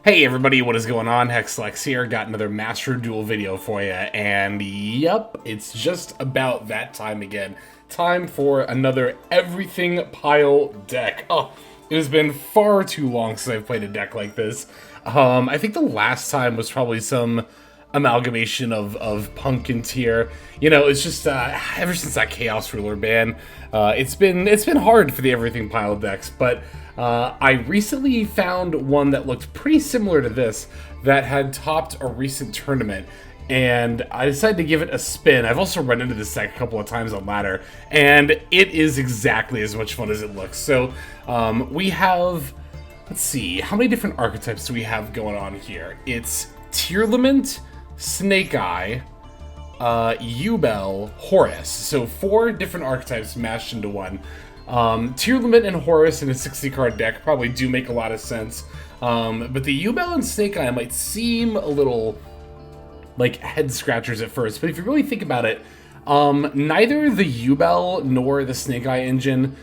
Hey everybody, what is going on? Hexlex here, got another Master Duel video for you, and yep, it's just about that time again. Time for another everything pile deck. Oh, it has been far too long since I've played a deck like this. I think the last time was probably some amalgamation of Punk and Tier. You know, it's just ever since that Chaos Ruler ban, it's been hard for the everything pile decks, but I recently found one that looked pretty similar to this that had topped a recent tournament, and I decided to give it a spin. I've also run into this deck a couple of times on ladder, and it is exactly as much fun as it looks. So we have, let's see, how many different archetypes do we have going on here? It's Tearlament, Snake Eye, Yubel, Horus. So 4 different archetypes mashed into one. Tearlament and Horus in a 60-card deck probably do make a lot of sense, but the Yubel and Snake Eye might seem a little like head scratchers at first, but if you really think about it, neither the Yubel nor the Snake Eye engine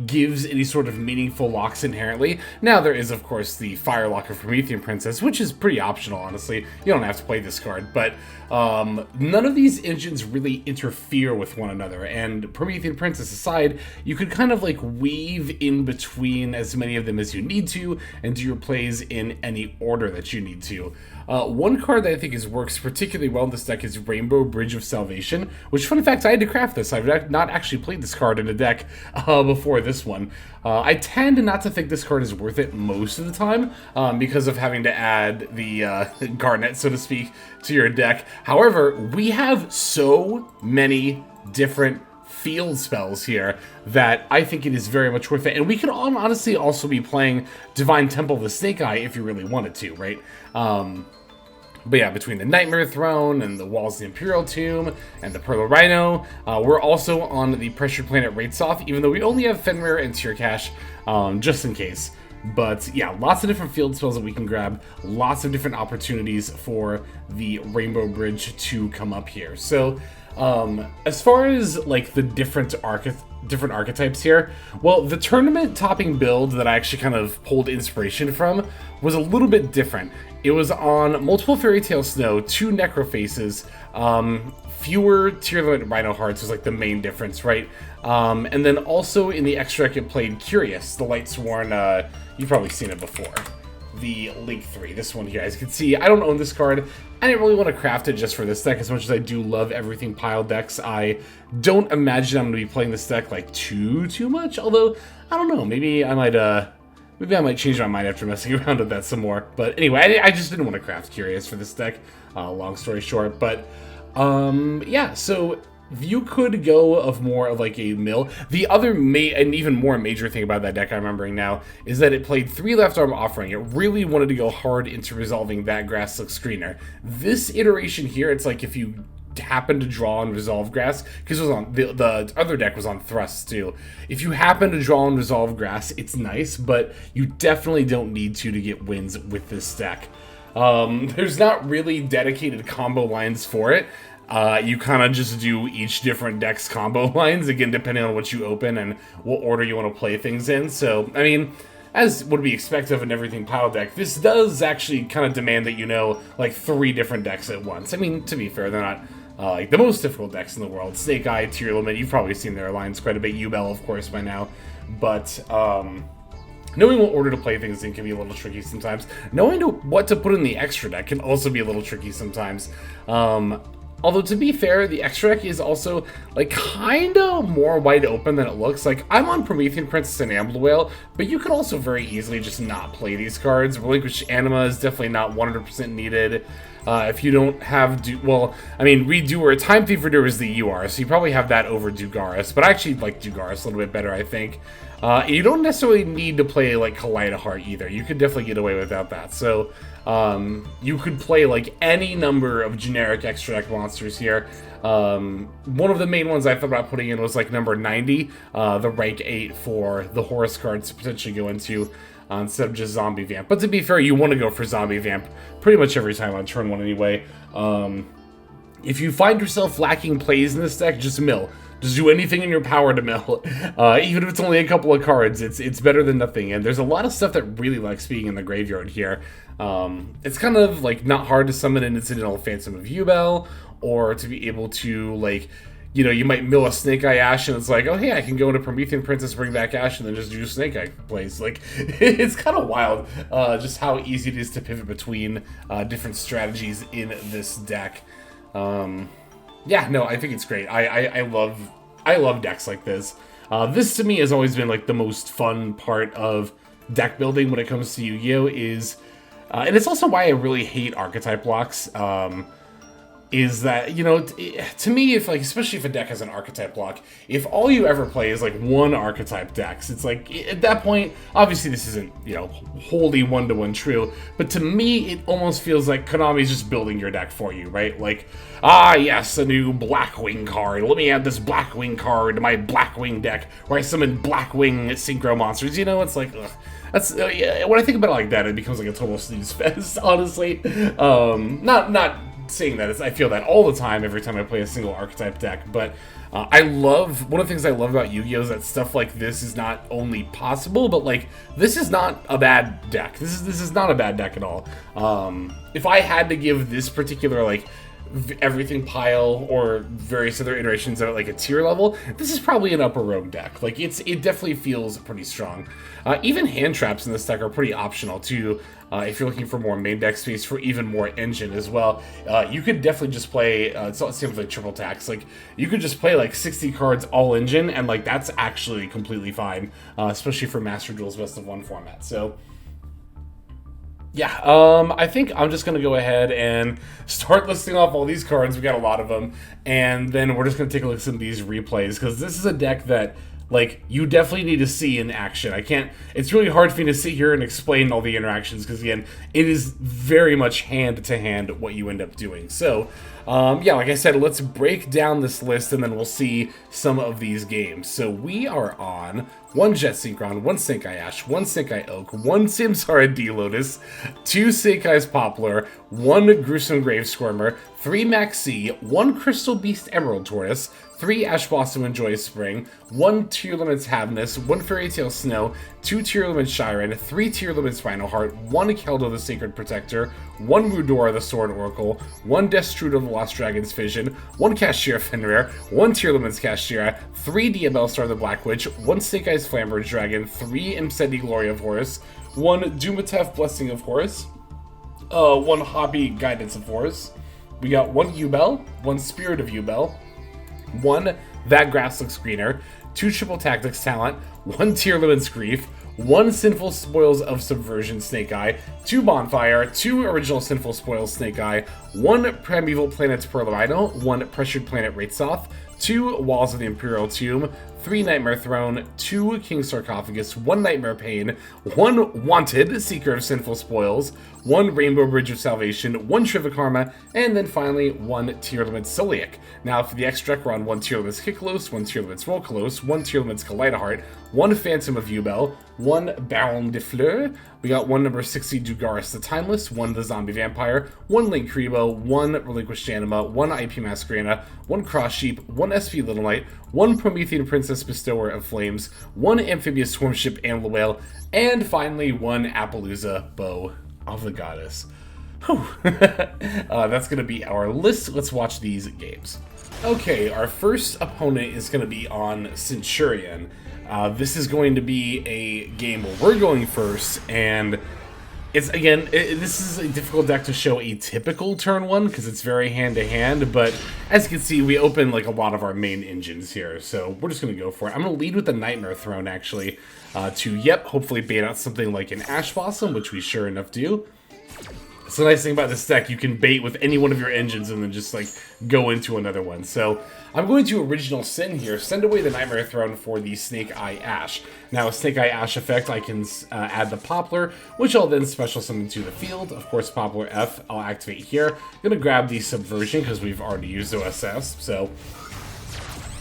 gives any sort of meaningful locks inherently. Now there is of course the Fire Lock of Promethean Princess, which is pretty optional, honestly. You don't have to play this card, but none of these engines really interfere with one another, and Promethean Princess aside, you could kind of like weave in between as many of them as you need to and do your plays in any order that you need to. One card that I think works particularly well in this deck is Rainbow Bridge of Salvation, which, fun fact, I had to craft this. I've not actually played this card in a deck before this one. I tend not to think this card is worth it most of the time because of having to add the Garnet, so to speak, to your deck. However, we have so many different field spells here that I think it is very much worth it. And we could honestly also be playing Divine Temple of the Snake Eye if you really wanted to, right? But yeah, between the Nightmare Throne and the Walls of the Imperial Tomb and the Pearl Rhino, we're also on the Pressured Planet Raitsoth, even though we only have Fenrir and Tier Cash, just in case. But yeah, lots of different field spells that we can grab, lots of different opportunities for the Rainbow Bridge to come up here. So as far as like the different archetypes here, well, the tournament topping build that I actually kind of pulled inspiration from was a little bit different. It was on multiple Fairy Tale Snow, 2 Necrofaces, fewer Tearlament Rhino Hearts was like the main difference, right? And then also in the extra deck it played Curious, the Lightsworn, you've probably seen it before. The Link 3, this one here. As you can see, I don't own this card. I didn't really want to craft it just for this deck as much as I do love everything pile decks. I don't imagine I'm going to be playing this deck like too much, although I don't know, maybe I might change my mind after messing around with that some more. But anyway, I just didn't want to craft Curious for this deck, long story short. But yeah, so you could go of more of like a mill. The other and even more major thing about that deck I'm remembering now is that it played 3 Left Arm Offering. It really wanted to go hard into resolving that Grass Silk Screener. This iteration here, it's like if you happen to draw and resolve grass, because it was on the other deck was on Thrust too. If you happen to draw and resolve grass, it's nice, but you definitely don't need to get wins with this deck. There's not really dedicated combo lines for it. You kind of just do each different deck's combo lines, again, depending on what you open and what order you want to play things in. So, I mean, as would be expected of an everything pile deck, this does actually kind of demand that you know, like, 3 different decks at once. I mean, to be fair, they're not like the most difficult decks in the world. Snake Eye, Tearlament, you've probably seen their lines quite a bit. Yubel, of course, by now. But, knowing what order to play things in can be a little tricky sometimes. Knowing what to put in the extra deck can also be a little tricky sometimes. Although, to be fair, the extra deck is also, like, kinda more wide open than it looks. Like, I'm on Promethean Princess and Ambler Whale, but you could also very easily just not play these cards. Relinquish Anima is definitely not 100% needed. If you don't have, Redoer, Time Thief Redoer is the UR, so you probably have that over Dugaris, but I actually like Dugaris a little bit better, I think. You don't necessarily need to play, like, Kaleidoheart either. You could definitely get away without that. So, you could play, like, any number of generic extra deck monsters here. One of the main ones I thought about putting in was, like, number 90, the rank 8 for the Horus cards to potentially go into instead of just Zombie Vamp. But to be fair, you want to go for Zombie Vamp pretty much every time on turn 1 anyway. If you find yourself lacking plays in this deck, just mill. Just do anything in your power to mill. Even if it's only a couple of cards, it's better than nothing. And there's a lot of stuff that really likes being in the graveyard here. It's kind of like not hard to summon an incidental Phantom of Yubel, or to be able to, like, you know, you might mill a Snake Eye Ash and it's like, oh hey, I can go into Promethean Princess, bring back Ash, and then just do Snake Eye plays. Like, it's kind of wild just how easy it is to pivot between different strategies in this deck. Yeah, no, I think it's great. I love decks like this. This to me has always been like the most fun part of deck building when it comes to Yu-Gi-Oh! Is, and it's also why I really hate archetype blocks. Is that, you know, to me, if like, especially if a deck has an archetype block, if all you ever play is like one archetype decks, it's like, at that point, obviously this isn't, you know, wholly one-to-one true, but to me, it almost feels like Konami's just building your deck for you, right? Like, ah yes, a new Blackwing card, let me add this Blackwing card to my Blackwing deck, where I summon Blackwing synchro monsters, you know, it's like, ugh. That's, yeah, when I think about it like that, it becomes like a total snooze fest, honestly. Not saying that, I feel that all the time every time I play a single archetype deck, but I love, one of the things I love about Yu-Gi-Oh! Is that stuff like this is not only possible, but like, this is not a bad deck. This is not a bad deck at all. If I had to give this particular, like, everything pile or various other iterations of like a tier level, this is probably an upper rogue deck. Like, it definitely feels pretty strong. Even hand traps in this deck are pretty optional too. If you're looking for more main deck space for even more engine as well, you could definitely just play, it's not the same with like triple tax, like you could just play like 60 cards all engine, and like that's actually completely fine, especially for Master Duel's Best of 1 format. So yeah, I think I'm just going to go ahead and start listing off all these cards. We got a lot of them, and then we're just going to take a look at some of these replays, because this is a deck that, like, you definitely need to see in action. It's really hard for me to sit here and explain all the interactions, because again, it is very much hand-to-hand what you end up doing. So, yeah, like I said, let's break down this list, and then we'll see some of these games. So we are on 1 Jet Synchron, 1 Snake Eye Ash, 1 Snake Eye Oak, 1 Samsara D-Lotus, 2 Snake Eyes Poplar, 1 Gruesome Grave Squirmer, 3 Maxi, 1 Crystal Beast Emerald Tortoise, 3 Ash Blossom and Joyous Spring, 1 Tear Limits Havness, 1 Fairy Tale Snow, 2 Tear Limits Shiren, 3 Tear Limits Rhino Heart, 1 Keldo the Sacred Protector, 1 Rudora the Sword Oracle, 1 Destrudo the Lost Dragon's Vision, 1 Cashier Fenrir, 1 Tear Limits Cashier, 3 Diabell Star the Black Witch, 1 Snake Eyes Flamberge Dragon, 3 Imsendi Glory of Horus, 1 Dumatef Blessing of Horus, 1 Hobby Guidance of Horus. We got 1 Yubel, 1 Spirit of Yubel, 1 That Grass Looks Greener, 2 Triple Tactics Talent, 1 Tear Limits Grief, 1 Sinful Spoils of Subversion Snake Eye, 2 Bonfire, 2 Original Sinful Spoils Snake Eye, 1 Primeval Planet's Pearl Rhino, 1 Pressured Planet Raitsoth, 2 Walls of the Imperial Tomb, 3 Nightmare Throne, 2 King Sarcophagus, 1 Nightmare Pain, 1 Wanted, Seeker of Sinful Spoils, 1 Rainbow Bridge of Salvation, 1 Trivikarma, and then finally 1 Tear Limits Celiac. Now for the extra deck, we're on 1 Tear Limits Kiklos, 1 Tear Limits Volcalos, 1 Tear Limits Kaleidoheart, 1 Phantom of Yubel, 1 Baron de Fleur, we got 1 number 60 Dugaris the Timeless, 1 The Zombie Vampire, 1 Link Kribo, 1 Relinquished Anima, 1 IP Masquerena, 1 Cross Sheep, 1 SP Little Knight, 1 Promethean Princess Bestower of Flames, 1 Amphibious Swarmship Ambler Whale, and finally 1 Appaloosa Bow of the Goddess. Whew. That's going to be our list. Let's watch these games. Okay, our first opponent is going to be on Centurion. This is going to be a game where we're going first, and it's, again, this is a difficult deck to show a typical turn one, because it's very hand-to-hand, but as you can see, we open like a lot of our main engines here, so we're just going to go for it. I'm going to lead with the Nightmare Throne, actually, to, hopefully bait out something like an Ash Blossom, which we sure enough do. So the nice thing about this deck, you can bait with any one of your engines and then just like go into another one. So I'm going to Original Sin here, send away the Nightmare Throne for the Snake Eye Ash. Now with Snake Eye Ash effect, I can add the Poplar, which I'll then special summon to the field. Of course, Poplar F I'll activate here. I'm going to grab the Subversion because we've already used OSS. So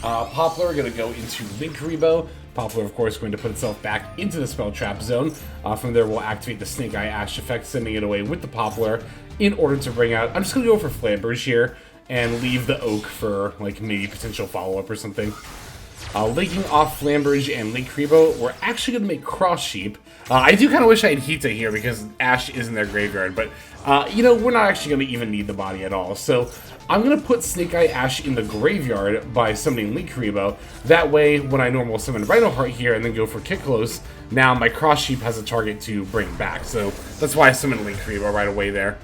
Poplar, going to go into Link Rebo. Poplar, of course, going to put itself back into the Spell Trap Zone. From there, we'll activate the Snake Eye Ash effect, sending it away with the Poplar in order to bring out... I'm just going to go for Flamberge here, and leave the Oak for, like, maybe potential follow-up or something. Linking off Flambridge and Link Rebo, we're actually going to make Cross Sheep. I do kind of wish I had Hita here because Ash is in their graveyard, but, you know, we're not actually going to even need the body at all. So I'm going to put Snake Eye Ash in the graveyard by summoning Link Rebo. That way, when I normal summon Rhino Heart here and then go for Kiklos, now my Cross Sheep has a target to bring back. So that's why I summoned Link Rebo right away there.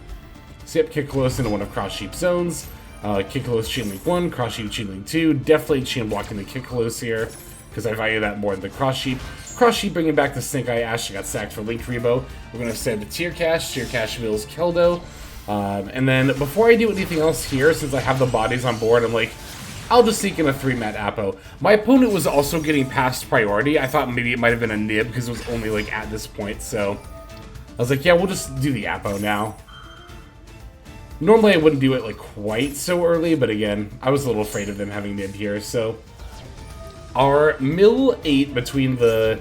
So yep, Kiklos into one of Cross Sheep's zones. Kiklos Chain Link 1, Cross Sheep Chain Link 2, definitely chain blocking the Kiklos here, because I value that more than the Cross Sheep. Cross Sheep bringing back the Snake Eye Ash, got sacked for Link Rebo. We're going to send the Tier Cash Mills Keldo. And then before I do anything else here, since I have the bodies on board, I'm like, I'll just sneak in a 3-mat Apo. My opponent was also getting past priority. I thought maybe it might have been a nib, because it was only like at this point, so I was like, yeah, we'll just do the Apo now. Normally I wouldn't do it like quite so early, but again, I was a little afraid of them having nib here, so our mill 8 between the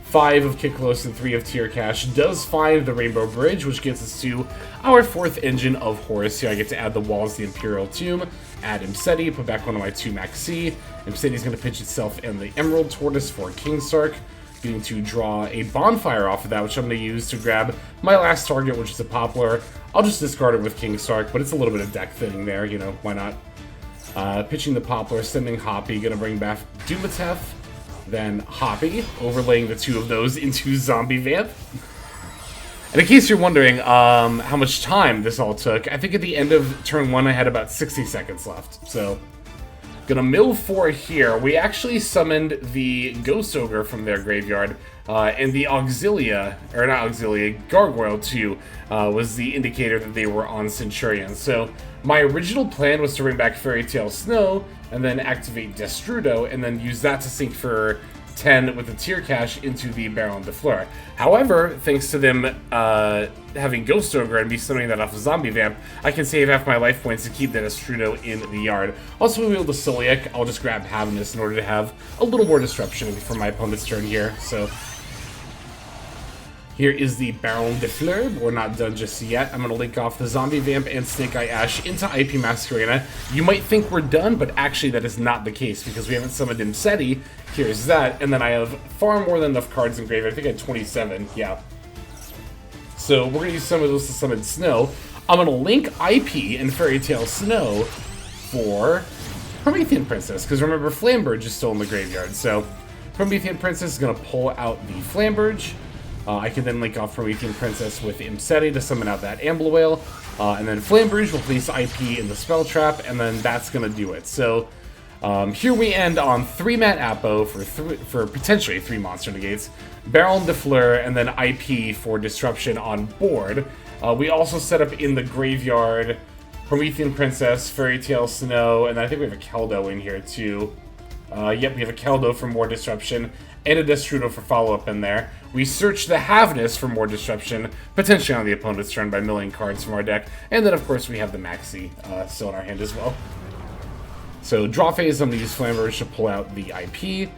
5 of Kiklos and 3 of Tier Cash does find the Rainbow Bridge, which gets us to our 4th engine of Horus. Here I get to add the walls, the Imperial Tomb, add Imseti, put back one of my 2 Max C. Imseti's going to pitch itself in the Emerald Tortoise for Kingstark. Getting to draw a Bonfire off of that, which I'm going to use to grab my last target, which is a Poplar. I'll just discard it with Kingstark, but it's a little bit of deck thinning there, you know, why not? Pitching the Poplar, sending Hoppy, going to bring back Dumatef, then Hoppy, overlaying the 2 of those into Zombie Vamp. And in case you're wondering how much time this all took, I think at the end of turn 1 I had about 60 seconds left, so gonna mill 4 here. We actually summoned the Ghost Ogre from their graveyard, and the Auxilia, or not Auxilia, Gargoyle 2 was the indicator that they were on Centurion. So my original plan was to bring back Fairy Tale Snow, and then activate Destrudo, and then use that to sync for 10 with the Tier Cash into the Baron de Fleur. However, thanks to them having Ghost Ogre and me summoning that off of Zombie Vamp, I can save half my life points to keep that Destrudo in the yard. Also, we wield the Celiac. I'll just grab Havnus in order to have a little more disruption for my opponent's turn here. So here is the Baron de Fleur, but we're not done just yet. I'm going to link off the Zombie Vamp and Snake Eye Ash into IP Masquerena. You might think we're done, but actually that is not the case, because we haven't summoned Imseti. Here's that, and then I have far more than enough cards in graveyard. I think I had 27, yeah. So we're going to use some of those to summon Snow. I'm going to link IP and Fairy Tale Snow for Promethean Princess, because remember, Flambridge is still in the graveyard. So Promethean Princess is going to pull out the Flambridge. I can then link off Promethean Princess with Imseti to summon out that Amblewail, and then Flambridge will place IP in the Spell Trap, and then that's going to do it. So here we end on 3-mat Apo for potentially 3 monster negates, Baron de Fleur, and then IP for disruption on board. We also set up in the graveyard Promethean Princess, Fairy Tale Snow, and I think we have a Keldo in here too. Yep, we have a Keldo for more disruption, and a Destrudo for follow-up in there. We search the Havnus for more disruption, potentially on the opponent's turn by milling cards from our deck. And then, of course, we have the Maxi still in our hand as well. So, draw phase, I'm going to use Flambridge to pull out the IP.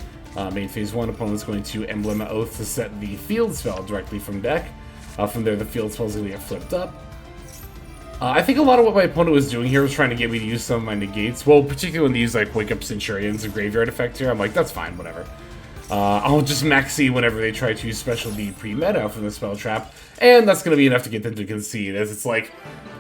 Main phase 1, opponent's going to Emblem Oath to set the field spell directly from deck. From there, the field spell is going to get flipped up. I think a lot of what my opponent was doing here was trying to get me to use some of my negates. Well, particularly when these, like, Wake Up Centurions and Graveyard effect here, I'm like, that's fine, whatever. I'll just maxi whenever they try to use Special D pre-meta from the Spell Trap, and that's going to be enough to get them to concede, as it's like,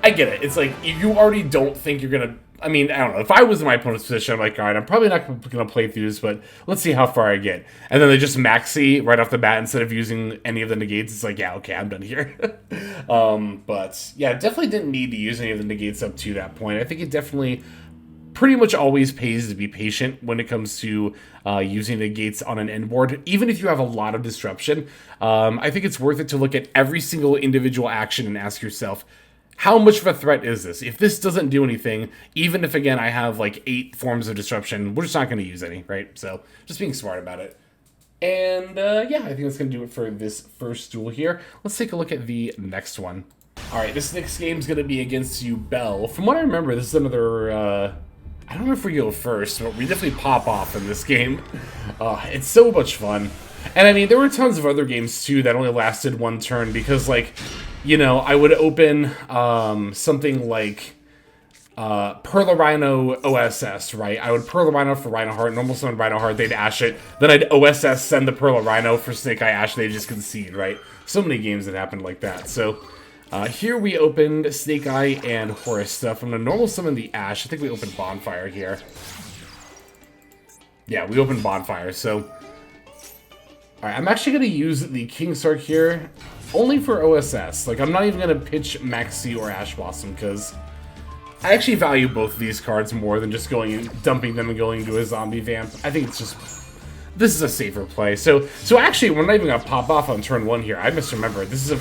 I get it. It's like, you already don't think you're going to, I mean, I don't know, if I was in my opponent's position, I'm like, alright, I'm probably not going to play through this, but let's see how far I get. And then they just maxi right off the bat instead of using any of the negates. It's like, yeah, okay, I'm done here. But, yeah, definitely didn't need to use any of the negates up to that point. I think it definitely pretty much always pays to be patient when it comes to using negates on an end board, even if you have a lot of disruption. I think it's worth it to look at every single individual action and ask yourself, how much of a threat is this? If this doesn't do anything, even if, again, I have like 8 forms of disruption, we're just not going to use any, right? So just being smart about it. And yeah, I think that's going to do it for this first duel here. Let's take a look at the next one. All right, this next game is going to be against Yubel. From what I remember, this is another I don't know if we go first, but we definitely pop off in this game. It's so much fun. And I mean, there were tons of other games too that only lasted 1 turn because, like, you know, I would open something like Perla Rhino OSS, right? I would Perla Rhino for Rhinoheart, normal summon Rhinoheart, they'd Ash it. Then I'd OSS send the Perla Rhino for Snake Eye Ash, they'd just concede, right? So many games that happened like that. So here we opened Snake Eye and Horus stuff. I'm gonna normal summon the Ash. I think we opened Bonfire here. Yeah, we opened Bonfire, so... Alright, I'm actually gonna use the King Sark here only for OSS. Like, I'm not even gonna pitch Maxi or Ash Blossom, because I actually value both of these cards more than just going and dumping them and going into a zombie vamp. I think it's just... This is a safer play. So actually, we're not even gonna pop off on turn 1 here. I misremembered. This is a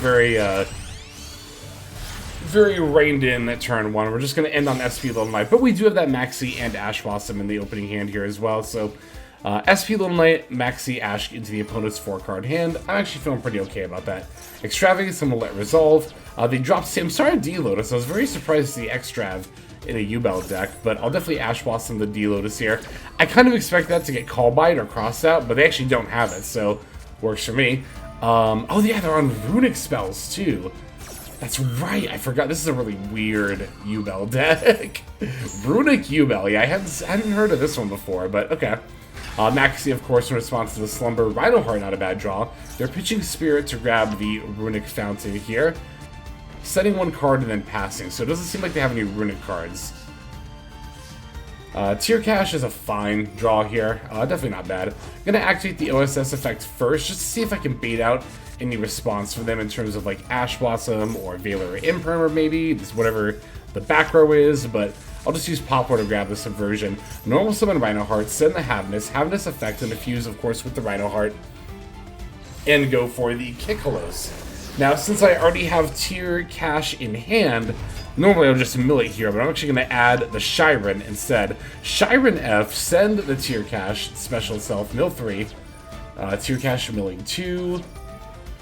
very reined in at turn 1. We're just going to end on SP Little Knight, but we do have that Maxi and Ash Blossom in the opening hand here as well. So SP Little Knight, Maxi, Ash into the opponent's 4-card hand. I'm actually feeling pretty okay about that. Extravagance, I'm going to let resolve. They dropped Samsara D-Lotus. I was very surprised to see Extrav in a Yubel deck, but I'll definitely Ash Blossom the D-Lotus here. I kind of expect that to get Call Bite or Crossed Out, but they actually don't have it, so works for me. Oh yeah, they're on Runic spells too. That's right, I forgot. This is a really weird Yubel deck. Runic Yubel, yeah, I hadn't heard of this one before, but okay. Maxi, of course, in response to the Slumber. Rhinoheart, not a bad draw. They're pitching Spirit to grab the Runic Fountain here. Setting 1 card and then passing, so it doesn't seem like they have any Runic cards. Tear Cash is a fine draw here. Definitely not bad. I'm going to activate the OSS effect first, just to see if I can bait out any response from them in terms of like Ash Blossom or Valor Imprimer maybe, just whatever the back row is, but I'll just use Poplar to grab the Subversion. Normal summon Rhinoheart, send the Havness effect, and diffuse, of course, with the Rhinoheart, and go for the Kikolos. Now, since I already have Tear Cash in hand, normally I'll just mill it here, but I'm actually going to add the Shiren instead. Shiren F, send the Tear Cash, special itself, mill 3. Tear Cash milling 2.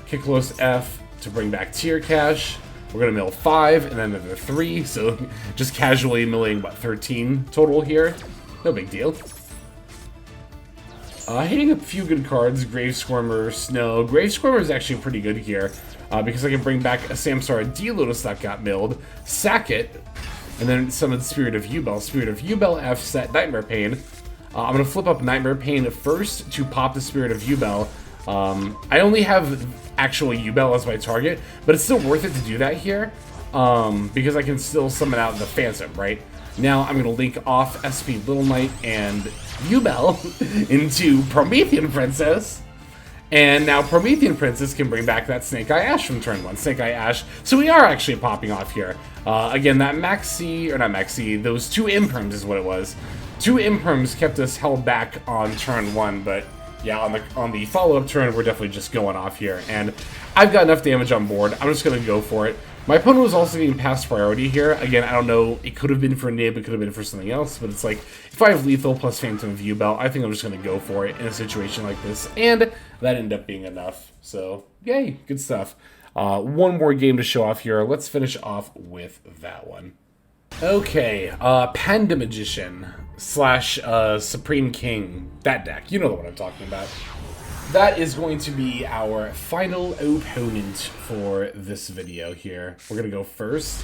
Kikolos F to bring back Tear Cash. We're going to mill 5 and then another 3, so just casually milling, what, 13 total here? No big deal. Hitting a few good cards, Grave Squirmer, Snow. Grave Squirmer is actually pretty good here, because I can bring back a Samsara D-Lotus that got milled, sack it, and then summon Spirit of Yubel. Spirit of Yubel F, set Nightmare Pain. I'm going to flip up Nightmare Pain first to pop the Spirit of Yubel. I only have actual Yubel as my target, but it's still worth it to do that here, because I can still summon out the Phantom, right? Now I'm going to link off SP Little Knight and Yubel into Promethean Princess, and now Promethean Princess can bring back that Snake Eye Ash from turn 1. Snake Eye Ash, so we are actually popping off here. Again, that Maxi, or not Maxi, those 2 Imperms is what it was. 2 Imperms kept us held back on turn 1, but yeah, on the follow-up turn, we're definitely just going off here, and I've got enough damage on board. I'm just going to go for it. My opponent was also getting past priority here. Again, I don't know, it could have been for Nib, it could have been for something else, but it's like, if I have Lethal plus Phantom of Yubel, I think I'm just going to go for it in a situation like this, and that ended up being enough. So, yay, good stuff. One more game to show off here. Let's finish off with that one. Okay, Panda Magician / Supreme King, that deck, you know what I'm talking about. That is going to be our final opponent for this video here. We're going to go first.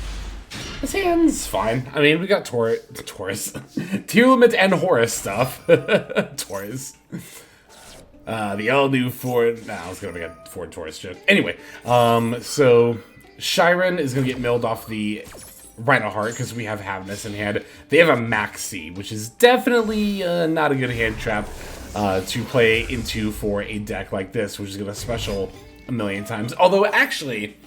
This hand's fine. I mean, we got Taurus, Tier Limit and Horus stuff. Taurus. The all-new Ford... Nah, I was going to make a Ford Taurus joke. Anyway, so Shiren is going to get milled off the Rhinoheart because we have Havness in hand. They have a Maxi, which is definitely not a good hand trap to play into for a deck like this, which is going to special a million times. Although, actually,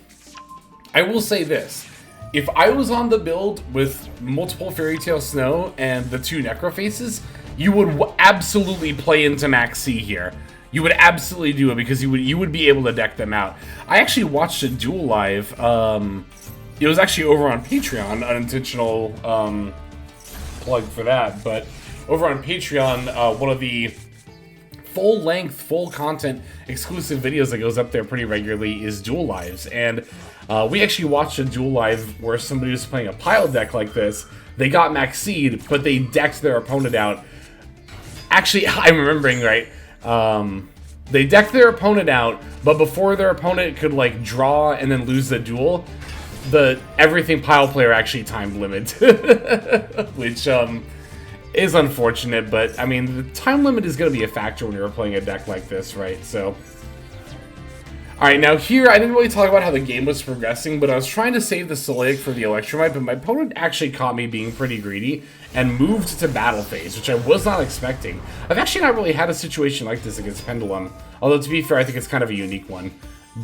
I will say this. If I was on the build with multiple Fairy Tail Snow and the 2 Necrofaces, you would absolutely play into Maxi here. You would absolutely do it because you would be able to deck them out. I actually watched a duel live. It was actually over on Patreon, unintentional plug for that, but over on Patreon, one of the full-length, full-content exclusive videos that goes up there pretty regularly is duel lives, and we actually watched a duel live where somebody was playing a pile deck like this. They got Maxi'd, but they decked their opponent out. Actually, I'm remembering right. They decked their opponent out, but before their opponent could like draw and then lose the duel, the everything pile player actually time limit, which is unfortunate, but I mean, the time limit is going to be a factor when you're playing a deck like this, right? So, alright, now here, I didn't really talk about how the game was progressing, but I was trying to save the Soleik for the Electromite, but my opponent actually caught me being pretty greedy and moved to battle phase, which I was not expecting. I've actually not really had a situation like this against Pendulum, although to be fair, I think it's kind of a unique one.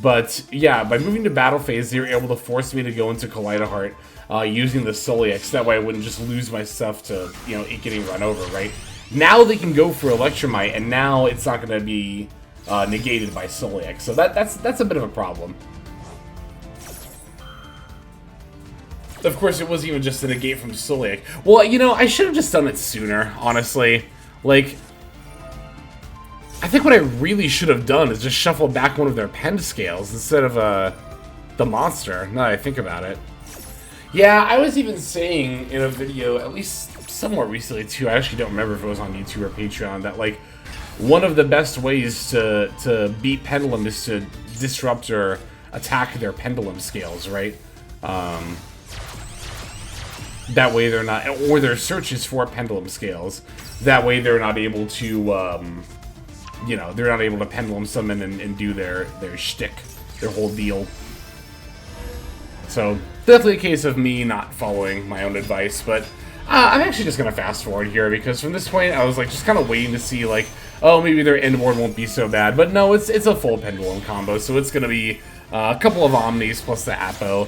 But yeah, by moving to battle phase, they were able to force me to go into Kaleidoheart using the Soleik, so that way I wouldn't just lose my stuff to, you know, it getting run over, right? Now they can go for Electromite, and now it's not going to be negated by Soleik, so that's a bit of a problem. Of course, it wasn't even just a negate from Soleik. Well, you know, I should have just done it sooner, honestly. Like, I think what I really should have done is just shuffle back one of their Pend Scales instead of the monster, now that I think about it. Yeah, I was even saying in a video, at least somewhat recently too, I actually don't remember if it was on YouTube or Patreon, that like, one of the best ways to beat Pendulum is to disrupt or attack their Pendulum Scales, right? That way they're not, or their searches for Pendulum Scales. That way they're not able to, you know, they're not able to Pendulum summon and do their shtick, their whole deal. So, definitely a case of me not following my own advice, but I'm actually just going to fast forward here, because from this point I was like just kind of waiting to see like, oh, maybe their end board won't be so bad, but no, it's a full Pendulum combo, so it's going to be a couple of Omnis plus the Apo,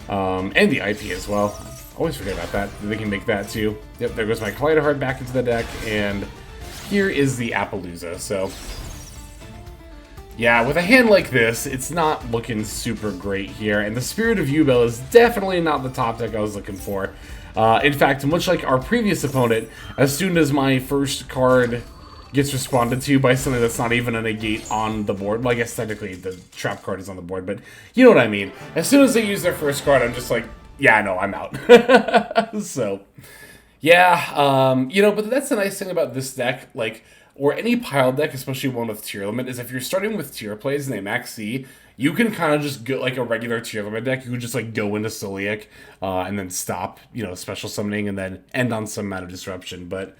and the IP as well. Always forget about that. They can make that too. Yep, there goes my Kaleidoheart back into the deck, and here is the Appaloosa, so yeah, with a hand like this, it's not looking super great here, and the Spirit of Yubel is definitely not the top deck I was looking for. In fact, much like our previous opponent, as soon as my first card gets responded to by something that's not even a negate on the board, well, I guess technically the trap card is on the board, but you know what I mean. As soon as they use their first card, I'm just like, yeah, no, I'm out. So, yeah, you know, but that's the nice thing about this deck, like, or any pile deck, especially one with tier limit, is if you're starting with tier plays and they max C, you can kind of just go, like a regular tier limit deck, you can just like go into Soleik, and then stop, you know, special summoning, and then end on some amount of disruption, but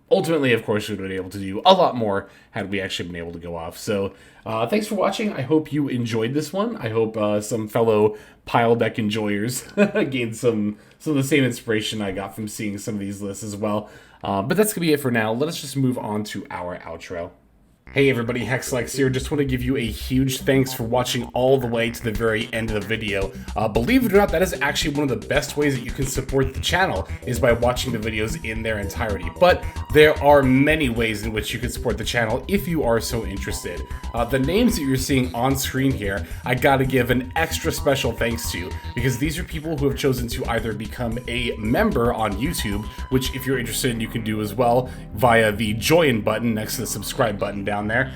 ultimately, of course, we would have been able to do a lot more had we actually been able to go off. So, thanks for watching. I hope you enjoyed this one. I hope some fellow pile deck enjoyers gained some of the same inspiration I got from seeing some of these lists as well. But that's going to be it for now. Let us just move on to our outro. Hey everybody, Hexlex here. Just want to give you a huge thanks for watching all the way to the very end of the video. Believe it or not, that is actually one of the best ways that you can support the channel, is by watching the videos in their entirety. But there are many ways in which you can support the channel if you are so interested. The names that you're seeing on screen here, I gotta give an extra special thanks to, because these are people who have chosen to either become a member on YouTube, which if you're interested you can do as well via the join button next to the subscribe button down there,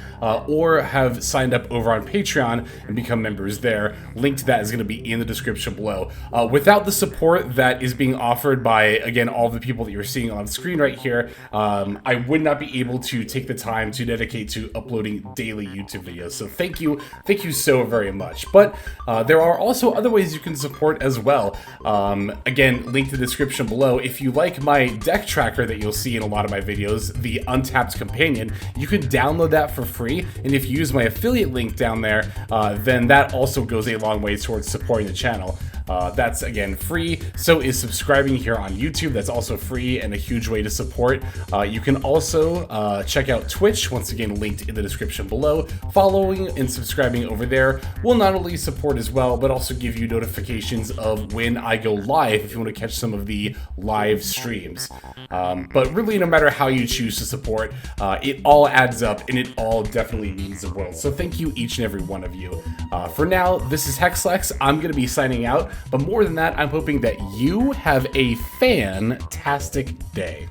or have signed up over on Patreon and become members there. Link to that is going to be in the description below. Without the support that is being offered by, again, all the people that you're seeing on screen right here, I would not be able to take the time to dedicate to uploading daily YouTube videos. So thank you so very much. But there are also other ways you can support as well. Again, link to the description below. If you like my deck tracker that you'll see in a lot of my videos, the Untapped Companion, you can download that for free, and if you use my affiliate link down there, then that also goes a long way towards supporting the channel. That's, again, free. So is subscribing here on YouTube. That's also free and a huge way to support. You can also check out Twitch, once again linked in the description below. Following and subscribing over there will not only support as well, but also give you notifications of when I go live if you want to catch some of the live streams. But really, no matter how you choose to support, it all adds up, and it all definitely means the world. So thank you, each and every one of you. For now, this is Hexlex. I'm going to be signing out. But more than that, I'm hoping that you have a fantastic day.